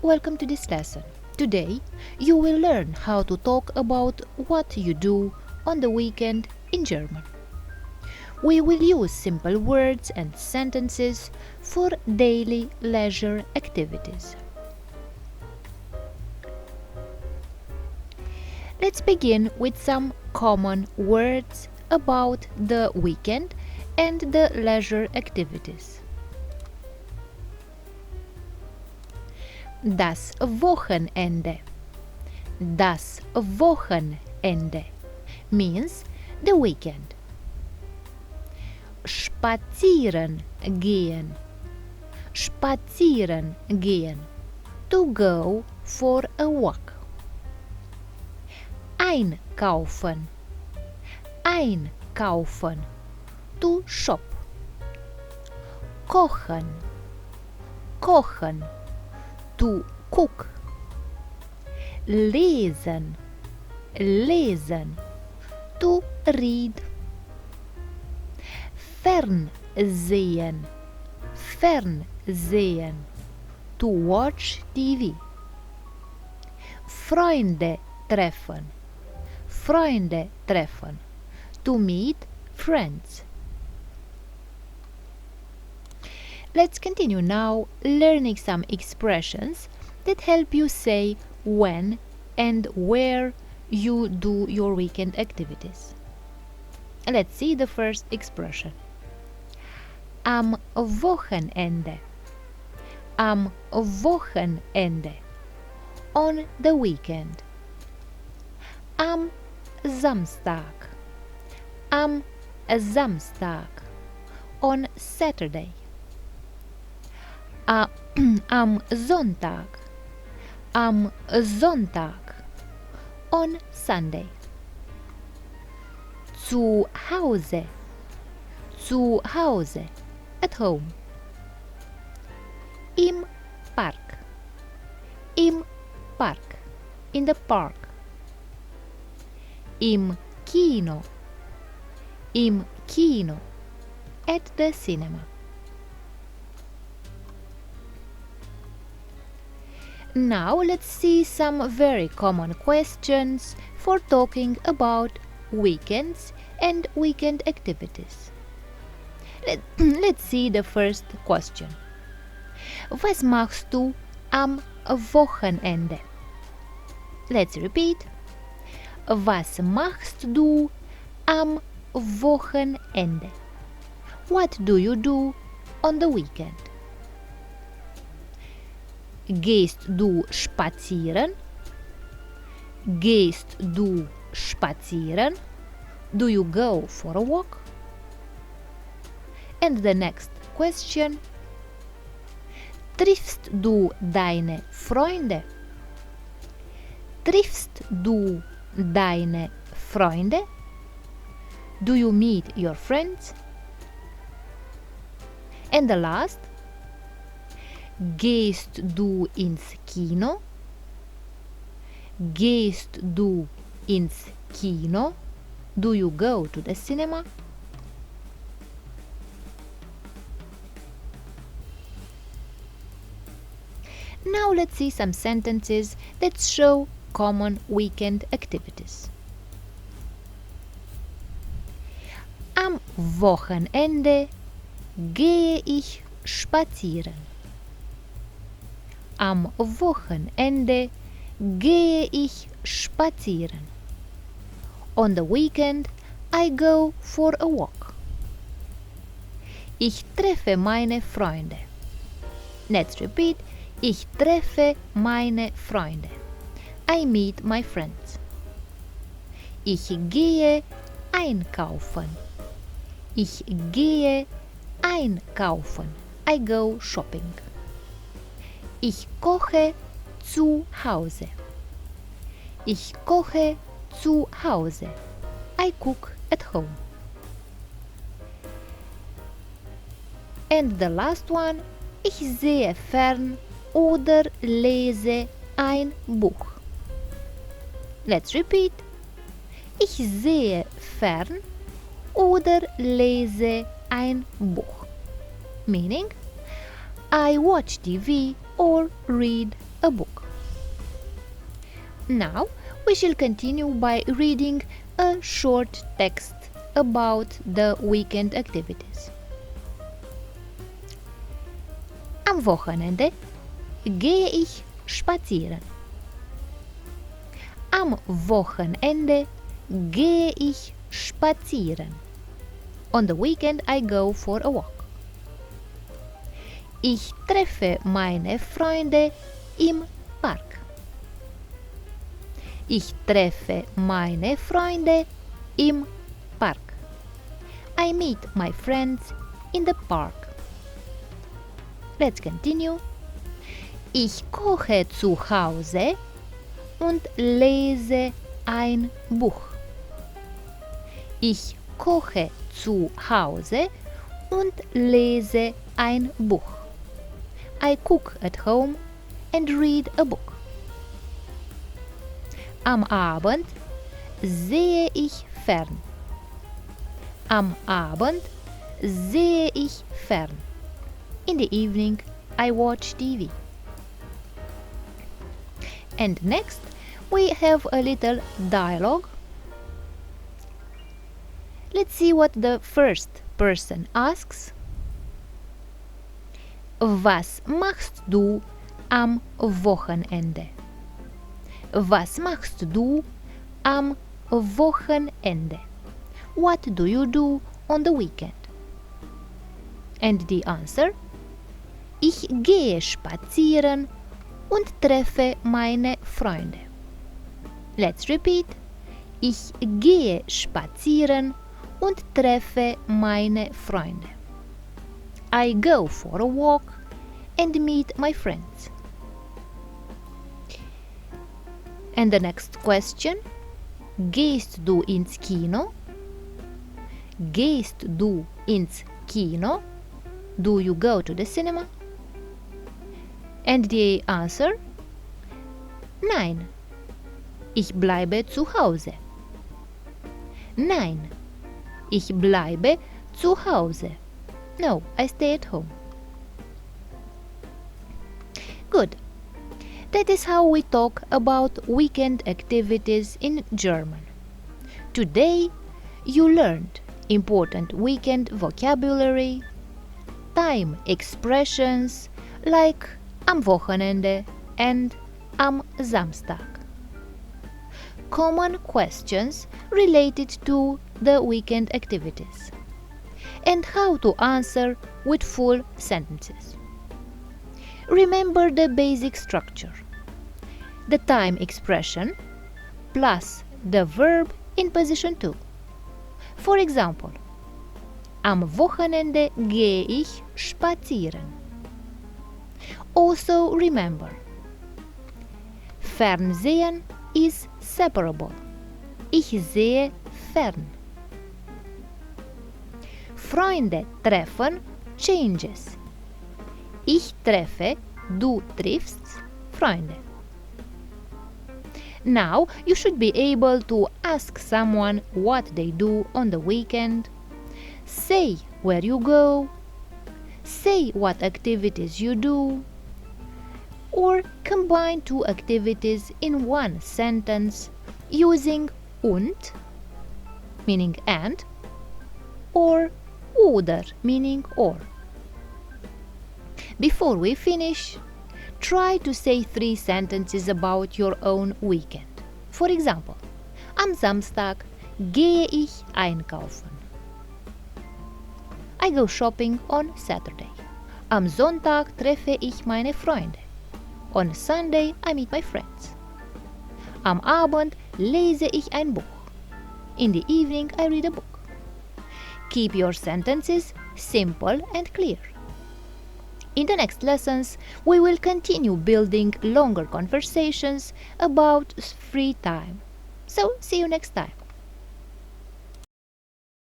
Welcome to this lesson. Today, you will learn how to talk about what you do on the weekend in German. We will use simple words and sentences for daily leisure activities. Let's begin with some common words about the weekend and the leisure activities. Das Wochenende. Das Wochenende means the weekend. Spazieren gehen. Spazieren gehen. To go for a walk. Einkaufen. Einkaufen. To shop. Kochen. Kochen. To cook. Lesen. Lesen. To read. Fernsehen. Fernsehen. To watch TV. Freunde treffen. Freunde treffen. To meet friends. Let's continue now learning some expressions that help you say when and where you do your weekend activities. Let's see the first expression. Am Wochenende. Am Wochenende. On the weekend. Am Samstag. Am Samstag. On Saturday. Am Sonntag. Am Sonntag. On Sunday. Zu Hause. Zu Hause. At home. Im Park. Im Park. In the park. Im Kino. Im Kino. At the cinema. Now let's see some very common questions for talking about weekends and weekend activities. Let's see the first question. Was machst du am Wochenende? Let's repeat. Was machst du am Wochenende? What do you do on the weekend? Gehst du spazieren? Gehst du spazieren? Do you go for a walk? And the next question. Triffst du deine Freunde? Triffst du deine Freunde? Do you meet your friends? And the last. Gehst du ins Kino? Gehst du ins Kino? Do you go to the cinema? Now let's see some sentences that show common weekend activities. Am Wochenende gehe ich spazieren. Am Wochenende gehe ich spazieren. On the weekend, I go for a walk. Ich treffe meine Freunde. Let's repeat. Ich treffe meine Freunde. I meet my friends. Ich gehe einkaufen. Ich gehe einkaufen. I go shopping. Ich koche zu Hause. Ich koche zu Hause. I cook at home. And the last one. Ich sehe fern oder lese ein Buch. Let's repeat. Ich sehe fern oder lese ein Buch. Meaning, I watch TV or read a book. Now we shall continue by reading a short text about the weekend activities. Am Wochenende gehe ich spazieren. Am Wochenende gehe ich spazieren. On the weekend I go for a walk. Ich treffe meine Freunde im Park. Ich treffe meine Freunde im Park. I meet my friends in the park. Let's continue. Ich koche zu Hause und lese ein Buch. Ich koche zu Hause und lese ein Buch. I cook at home and read a book. Am Abend sehe ich fern. Am Abend sehe ich fern. In the evening, I watch TV. And next, we have a little dialogue. Let's see what the first person asks. Was machst du am Wochenende? Was machst du am Wochenende? What do you do on the weekend? And the answer? Ich gehe spazieren und treffe meine Freunde. Let's repeat. Ich gehe spazieren und treffe meine Freunde. I go for a walk and meet my friends. And the next question. Gehst du ins Kino? Gehst du ins Kino? Do you go to the cinema? And the answer? Nein. Ich bleibe zu Hause. Nein. Ich bleibe zu Hause. No, I stay at home. Good. That is how we talk about weekend activities in German. Today, you learned important weekend vocabulary, time expressions like am Wochenende and am Samstag. Common questions related to the weekend activities, and how to answer with full sentences. Remember the basic structure. The time expression plus the verb in position 2. For example, am Wochenende gehe ich spazieren. Also remember, Fernsehen is separable. Ich sehe fern. Freunde treffen changes. Ich treffe, du triffst Freunde. Now you should be able to ask someone what they do on the weekend, say where you go, say what activities you do, or combine two activities in one sentence using und, meaning and, or oder, meaning or. Before we finish, try to say 3 sentences about your own weekend. For example, am Samstag gehe ich einkaufen. I go shopping on Saturday. Am Sonntag treffe ich meine Freunde. On Sunday I meet my friends. Am Abend lese ich ein Buch. In the evening I read a book. Keep your sentences simple and clear. In the next lessons, we will continue building longer conversations about free time. So, see you next time.